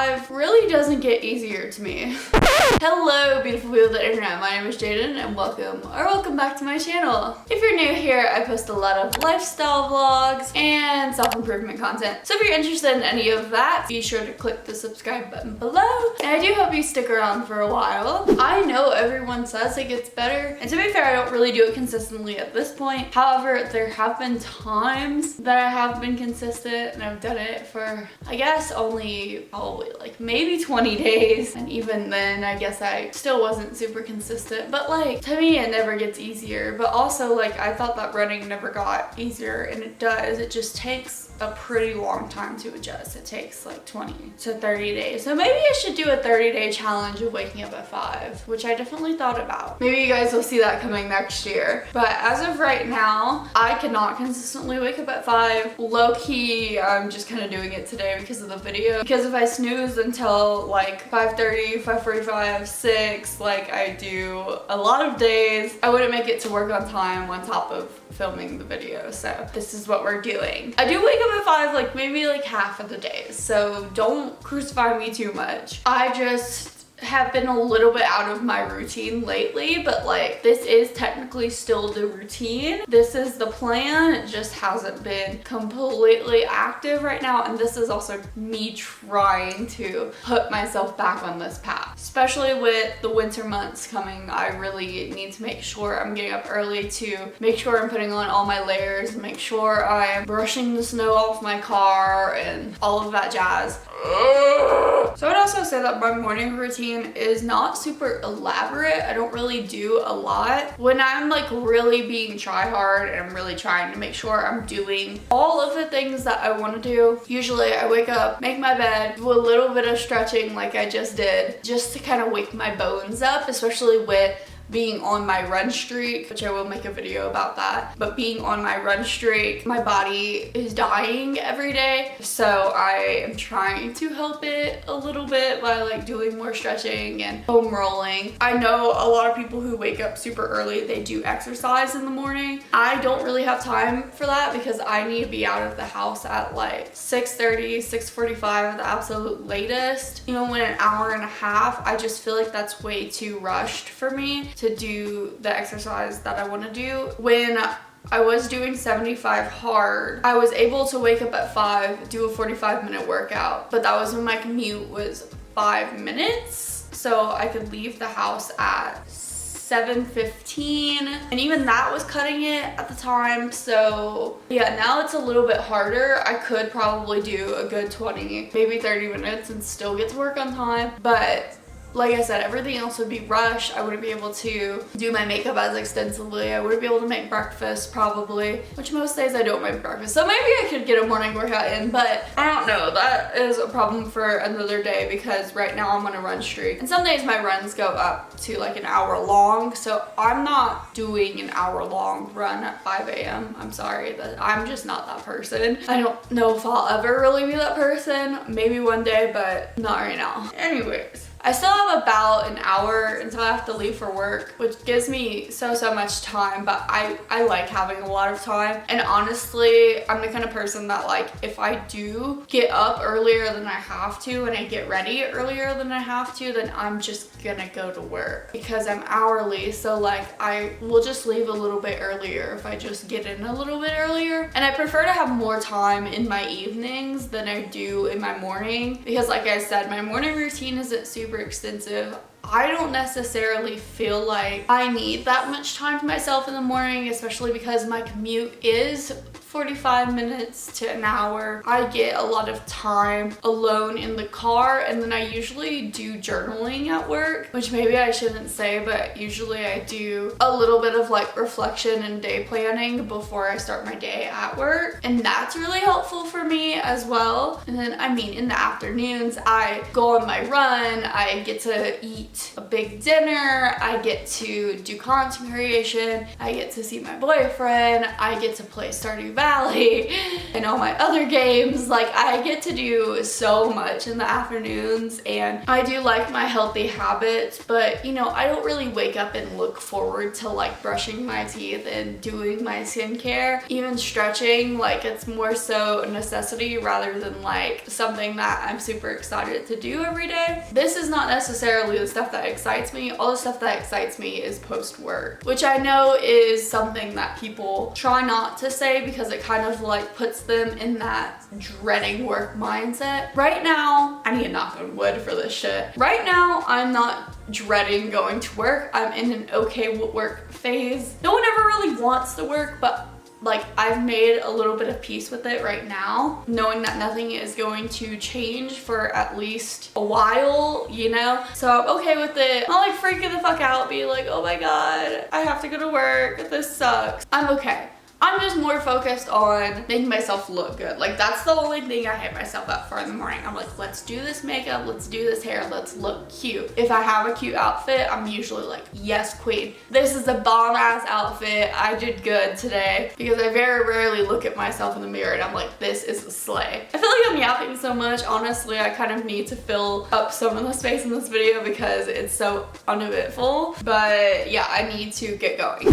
5 really doesn't get easier to me. Hello beautiful people of the internet, my name is Jaden and welcome back to my channel. If you're new here, I post a lot of lifestyle vlogs and self-improvement content. So if you're interested in any of that, be sure to click the subscribe button below. And I do hope you stick around for a while. I know everyone says it gets better, and to be fair, I don't really do it consistently at this point. However, there have been times that I have been consistent and I've done it for, I guess, only probably like maybe 20 days. And even then, I guess I still wasn't super consistent. But like, to me, it never gets easier. But also, like, I thought that running never got easier, and it does. It just takes a pretty long time to adjust. It takes like 20 to 30 days. So maybe I should do a 30-day challenge of waking up at 5, which I definitely thought about. Maybe you guys will see that coming next year. But as of right now, I cannot consistently wake up at 5. Low-key, I'm just kind of doing it today because of the video. Because if I snooze until like 5:30, 5:45, 6, like I do a lot of days, I wouldn't make it to work on time on top of filming the video. So this is what we're doing. I do wake up at 5 like maybe like half of the days, so don't crucify me too much. I just have been a little bit out of my routine lately, but like this is technically still the routine. This is the plan. It just hasn't been completely active right now, and this is also me trying to put myself back on this path. Especially with the winter months coming, I really need to make sure I'm getting up early to make sure I'm putting on all my layers and make sure I'm brushing the snow off my car and all of that jazz. So I would also say that my morning routine is not super elaborate. I don't really do a lot. When I'm like really being try hard and I'm really trying to make sure I'm doing all of the things that I want to do, usually I wake up, make my bed, do a little bit of stretching like I just did, just to kind of wake my bones up, especially with being on my run streak, which I will make a video about that. But being on my run streak, my body is dying every day. So I am trying to help it a little bit by like doing more stretching and foam rolling. I know a lot of people who wake up super early, they do exercise in the morning. I don't really have time for that because I need to be out of the house at like 6:30, 6:45 at the absolute latest. Even when an hour and a half, I just feel like that's way too rushed for me to do the exercise that I want to do. When I was doing 75 hard, I was able to wake up at 5, do a 45-minute workout, but that was when my commute was 5 minutes, so I could leave the house at 7:15, and even that was cutting it at the time. So yeah, now it's a little bit harder. I could probably do a good 20, maybe 30 minutes and still get to work on time, but like I said, everything else would be rushed. I wouldn't be able to do my makeup as extensively. I wouldn't be able to make breakfast probably, which most days I don't make breakfast. So maybe I could get a morning workout in, but I don't know. That is a problem for another day because right now I'm on a run streak. And some days my runs go up to like an hour long. So I'm not doing an hour long run at 5 a.m. I'm sorry, I'm just not that person. I don't know if I'll ever really be that person. Maybe one day, but not right now. Anyways, I still have about an hour until I have to leave for work, which gives me so much time, but I like having a lot of time. And honestly, I'm the kind of person that like, if I do get up earlier than I have to and I get ready earlier than I have to, then I'm just gonna go to work because I'm hourly. So like, I will just leave a little bit earlier if I just get in a little bit earlier. And I prefer to have more time in my evenings than I do in my morning because like I said, my morning routine isn't super extensive. I don't necessarily feel like I need that much time to myself in the morning, especially because my commute is 45 minutes to an hour. I get a lot of time alone in the car, and then I usually do journaling at work, which maybe I shouldn't say, but usually I do a little bit of like reflection and day planning before I start my day at work, and that's really helpful for me as well. And then I mean, in the afternoons I go on my run, I get to eat a big dinner, I get to do content creation, I get to see my boyfriend, I get to play Stardew Valley Valley and all my other games. Like, I get to do so much in the afternoons, and I do like my healthy habits, but you know, I don't really wake up and look forward to like brushing my teeth and doing my skincare. Even stretching, like, it's more so a necessity rather than like something that I'm super excited to do every day. This is not necessarily the stuff that excites me. All the stuff that excites me is post-work, which I know is something that people try not to say because it kind of like puts them in that dreading work mindset. Right now, I need to knock on wood for this shit. Right now, I'm not dreading going to work. I'm in an okay work phase. No one ever really wants to work, but like, I've made a little bit of peace with it right now, knowing that nothing is going to change for at least a while, you know? So I'm okay with it. I'm not like freaking the fuck out, be like, oh my god, I have to go to work, this sucks. I'm okay. I'm just more focused on making myself look good. Like, that's the only thing I hit myself up for in the morning. I'm like, let's do this makeup, let's do this hair, let's look cute. If I have a cute outfit, I'm usually like, yes, queen. This is a bomb ass outfit. I did good today, because I very rarely look at myself in the mirror and I'm like, this is a slay. I feel like I'm yapping so much. Honestly, I kind of need to fill up some of the space in this video because it's so uneventful. But yeah, I need to get going.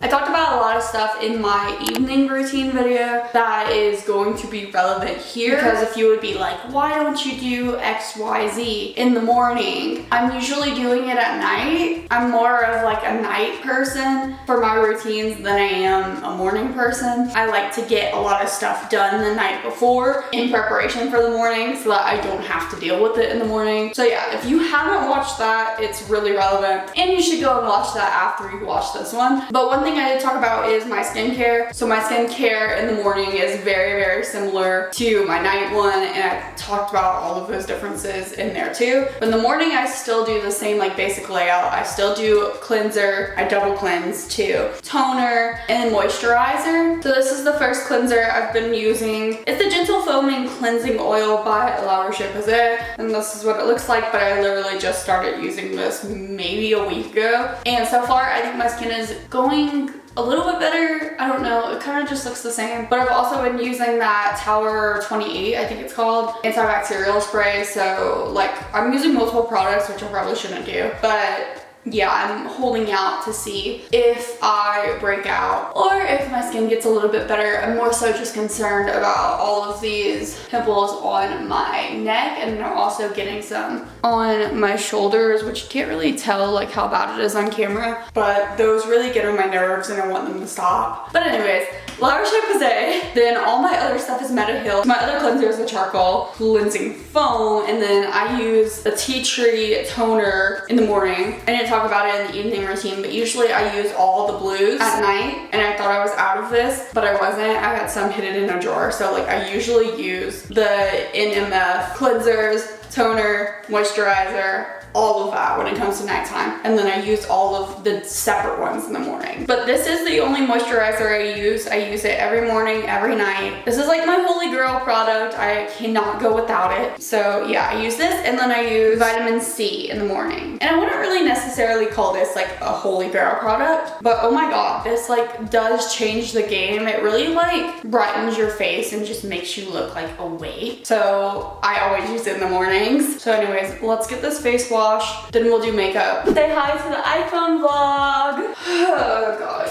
I talked about a lot of stuff in my evening routine video that is going to be relevant here, because if you would be like, why don't you do XYZ in the morning? I'm usually doing it at night. I'm more of like a night person for my routines than I am a morning person. I like to get a lot of stuff done the night before in preparation for the morning so that I don't have to deal with it in the morning. So yeah, if you haven't watched that, it's really relevant, and you should go and watch that after you watch this one. But one thing I did talk about is my skincare. So my skincare in the morning is very, very similar to my night one, and I talked about all of those differences in there too. But in the morning, I still do the same like basic layout. I still do cleanser, I double cleanse too, toner, and then moisturizer. So this is the first cleanser I've been using. It's the Gentle Foaming Cleansing Oil by 𝘰𝘧𝘧𝘦𝘯𝘴, and this is what it looks like, but I literally just started using this maybe a week ago. And so far, I think my skin is going a little bit better. I don't know, it kind of just looks the same. But I've also been using that Tower 28, I think it's called, antibacterial spray. So like, I'm using multiple products, which I probably shouldn't do, but yeah, I'm holding out to see if I break out or if my skin gets a little bit better. I'm more so just concerned about all of these pimples on my neck, and I'm also getting some on my shoulders, which you can't really tell like how bad it is on camera, but those really get on my nerves and I want them to stop. But anyways, 𝘰𝘧𝘧𝘦𝘃𝑗𝑗, then all my other stuff is Mediheal. My other cleanser is the charcoal cleansing foam, and then I use the tea tree toner in the morning. I didn't talk about it in the evening routine, but usually I use all the blues at night, and I thought I was out of this, but I wasn't. I had some hidden in a drawer. So like, I usually use the NMF cleansers, toner, moisturizer, all of that when it comes to nighttime, and then I use all of the separate ones in the morning. But this is the only moisturizer I use. I use it every morning, every night. This is like my holy grail product. I cannot go without it. So yeah, I use this, and then I use vitamin C in the morning. And I wouldn't really necessarily call this like a holy grail product, but oh my god, this like does change the game. It really like brightens your face and just makes you look like awake. So I always use it in the mornings. So anyways, let's get this face wash, then we'll do makeup. Say hi to the iPhone vlog. Oh god.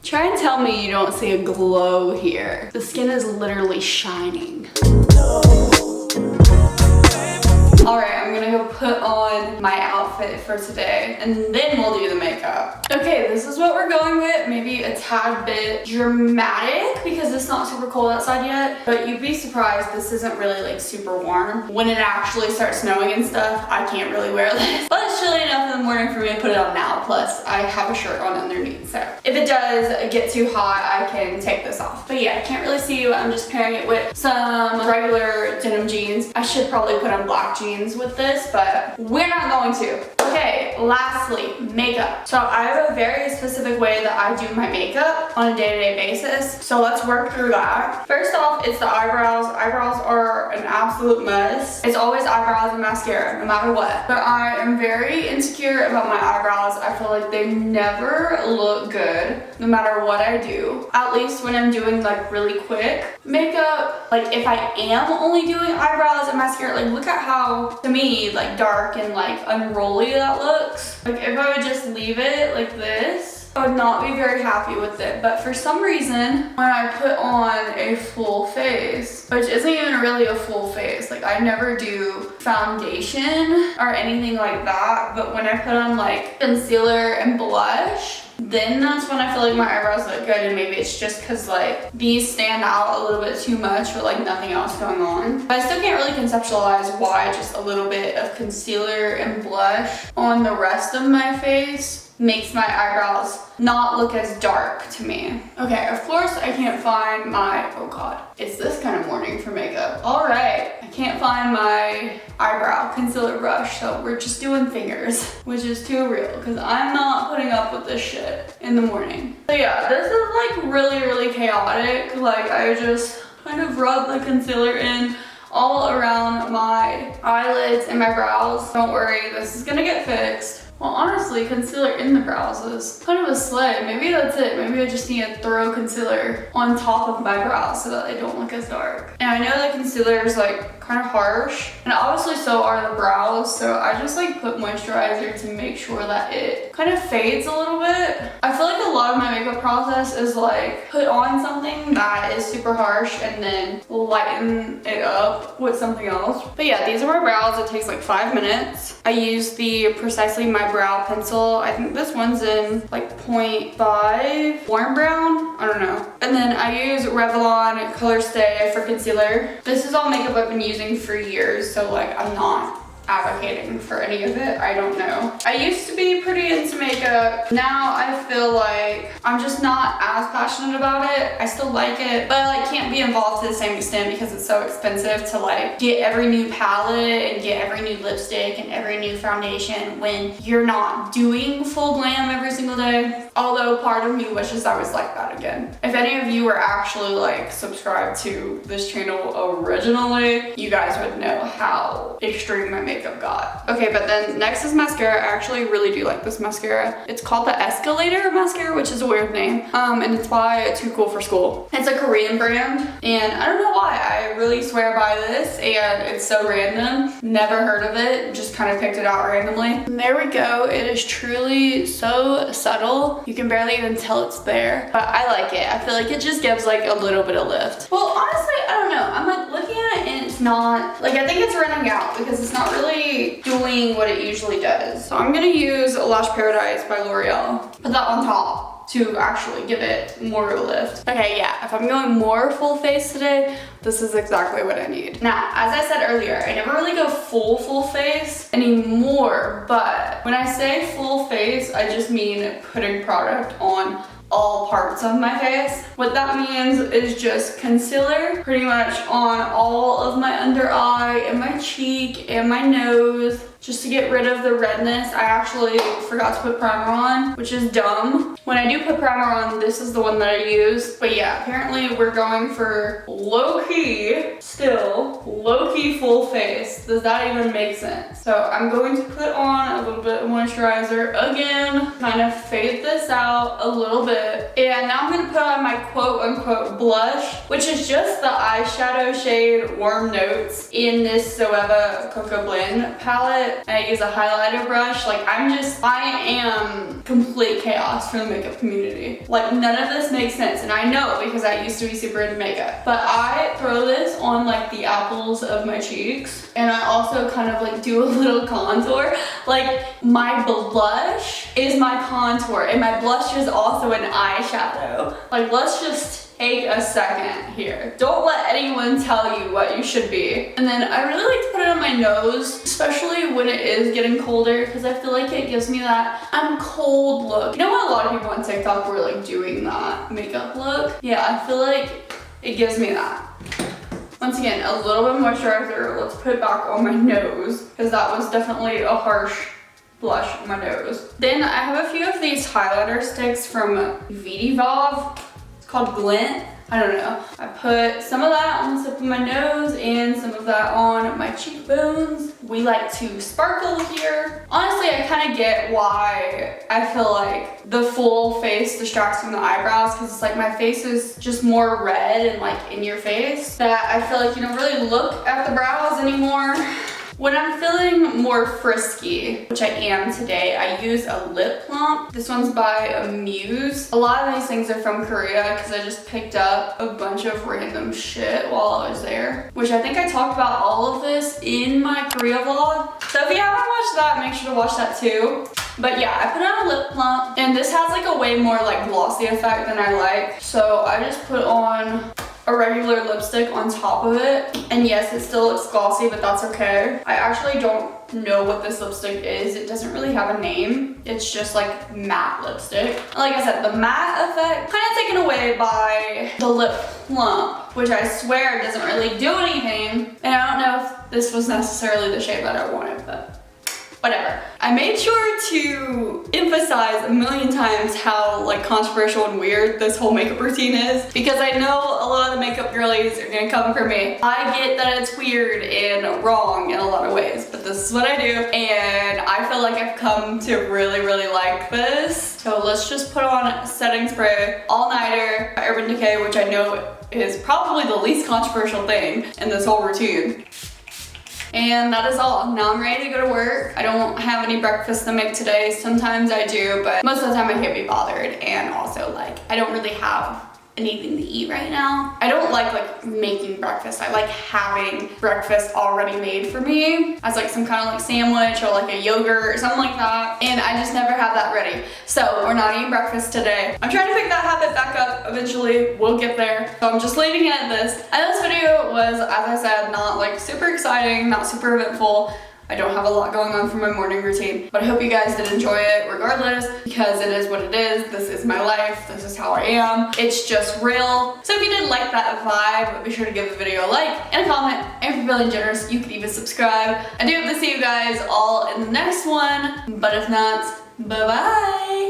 Try and tell me you don't see a glow here. The skin is literally shining. Alright, I'm gonna go put on my outfit for today, and then we'll do the makeup. Okay, this is what we're going with. Maybe a tad bit dramatic because it's not super cold outside yet, but you'd be surprised this isn't really like super warm. When it actually starts snowing and stuff, I can't really wear this. But it's chilly enough in the morning for me to put it on now, plus I have a shirt on underneath, so if it does get too hot, I can take this off. But yeah, I can't really see you. I'm just pairing it with some regular denim jeans. I should probably put on black jeans with this, but we're not going to. Okay, lastly, makeup. So I have a very specific way that I do my makeup on a day-to-day basis. So let's work through that. First off, it's the eyebrows. Eyebrows are an absolute mess. It's always eyebrows and mascara, no matter what. But I am very insecure about my eyebrows. I feel like they never look good, no matter what I do. At least when I'm doing like really quick makeup. Like if I am only doing eyebrows and mascara, like look at how, to me, like dark and like unrolly that looks. Like if I would just leave it like this, I would not be very happy with it. But for some reason, when I put on a full face, which isn't even really a full face, like I never do foundation or anything like that, but when I put on like concealer and blush, then that's when I feel like my eyebrows look good. And maybe it's just because like these stand out a little bit too much with like nothing else going on. But I still can't really conceptualize why just a little bit of concealer and blush on the rest of my face makes my eyebrows not look as dark to me. Okay, of course I can't find my, oh god, it's this kind of morning for makeup. All right, I can't find my eyebrow concealer brush, so we're just doing fingers, which is too real because I'm not putting up with this shit in the morning. So yeah, this is like really chaotic. Like I just kind of rub the concealer in all around my eyelids and my brows. Don't worry, this is gonna get fixed. Well, honestly, concealer in the brows is kind of a slay. Maybe that's it. Maybe I just need to throw concealer on top of my brows so that they don't look as dark. And I know that concealer is like kind of harsh, and obviously so are the brows, so I just like put moisturizer to make sure that it kind of fades a little bit. I feel like a lot of my makeup process is like put on something that is super harsh and then lighten it up with something else. But yeah, these are my brows. It takes like 5 minutes. I use the Precisely My Brow pencil. I think this one's in like 0.5 warm brown, I don't know. And then I use Revlon Color Stay for concealer. This is all makeup I've been using for years, so like I'm not advocating for any of it. I don't know. I used to be pretty into makeup. Now I feel like I'm just not as passionate about it. I still like it, but I like can't be involved to the same extent because it's so expensive to like get every new palette and get every new lipstick and every new foundation when you're not doing full glam every single day. Although part of me wishes I was like that again. If any of you were actually like subscribed to this channel originally, you guys would know how extreme my makeup got. Okay, but then next is mascara. I actually really do like this mascara. It's called the Escalator mascara, which is a weird name. And it's by Too Cool for School. It's a Korean brand, and I don't know why. I really swear by this, and it's so random. Never heard of it, just kind of picked it out randomly. And there we go. It is truly so subtle. You can barely even tell it's there, but I like it. I feel like it just gives like a little bit of lift. Well, honestly, I don't know. I'm like looking at it and it's not, like I think it's running out because it's not really doing what it usually does. So I'm gonna use Lash Paradise by L'Oreal. Put that on top to actually give it more of a lift. Okay, yeah, if I'm going more full face today, this is exactly what I need. Now, as I said earlier, I never really go full face anymore, but when I say full face, I just mean putting product on all parts of my face. What that means is just concealer pretty much on all of my under eye and my cheek and my nose, just to get rid of the redness. I actually forgot to put primer on, which is dumb. When I do put primer on, this is the one that I use. But yeah, apparently we're going for low-key, still low-key full face. Does that even make sense? So I'm going to put on a little bit of moisturizer again, kind of fade this out a little bit. And now I'm gonna put on my quote-unquote blush, which is just the eyeshadow shade Warm Notes in this 𝘬𝘴 Cocoa Blend palette. I use a highlighter brush. Like I am complete chaos for the makeup community. Like none of this makes sense, and I know because I used to be super into makeup. But I throw this on like the apples of my cheeks, and I also kind of like do a little contour. Like my blush is my contour, and my blush is also an eyeshadow. Like let's just take a second here. Don't let anyone tell you what you should be. And then I really like to put it on my nose, especially when it is getting colder, because I feel like it gives me that I'm cold look. You know what, a lot of people on TikTok were like doing that makeup look? Yeah, I feel like it gives me that. Once again, a little bit of moisturizer. Let's put it back on my nose, because that was definitely a harsh blush on my nose. Then I have a few of these highlighter sticks from 𝘰𝘨𝘴𝘪𝘮𝘮. It's called Glint. I don't know. I put some of that on the tip of my nose and some of that on my cheekbones. We like to sparkle here. Honestly, I kind of get why I feel like the full face distracts from the eyebrows, because it's like my face is just more red and like in your face, that I feel like you don't really look at the brows anymore. When I'm feeling more frisky, which I am today, I use a lip plump. This one's by 𝘰𝘧𝘧𝘦𝘯𝘴. A lot of these things are from Korea because I just picked up a bunch of random shit while I was there, which I think I talked about all of this in my Korea vlog. So if you haven't watched that, make sure to watch that too. But yeah, I put on a lip plump, and this has like a way more like glossy effect than I like. So I just put on a regular lipstick on top of it. And yes, it still looks glossy, but that's okay. I actually don't know what this lipstick is. It doesn't really have a name. It's just like matte lipstick. Like I said, the matte effect kind of taken away by the lip plump, which I swear doesn't really do anything. And I don't know if this was necessarily the shade that I wanted, but whatever. I made sure to emphasize a million times how like controversial and weird this whole makeup routine is, because I know a lot of the makeup girlies are gonna come for me. I get that it's weird and wrong in a lot of ways, but this is what I do, and I feel like I've come to really, really like this. So let's just put on setting spray all-nighter by Urban Decay, which I know is probably the least controversial thing in this whole routine. And that is all. Now I'm ready to go to work. I don't have any breakfast to make today. Sometimes I do, but most of the time I can't be bothered. And also like, I don't really have anything to eat right now. I don't like making breakfast. I like having breakfast already made for me as like some kind of like sandwich or like a yogurt or something like that. And I just never have that ready. So we're not eating breakfast today. I'm trying to pick that habit back up eventually. We'll get there. So I'm just leaving it at this. And this video was, as I said, not like super exciting, not super eventful. I don't have a lot going on for my morning routine, but I hope you guys did enjoy it regardless, because it is what it is. This is my life. This is how I am. It's just real. So if you did like that vibe, be sure to give the video a like and a comment. And if you're feeling generous, you could even subscribe. I do hope to see you guys all in the next one, but if not, bye-bye.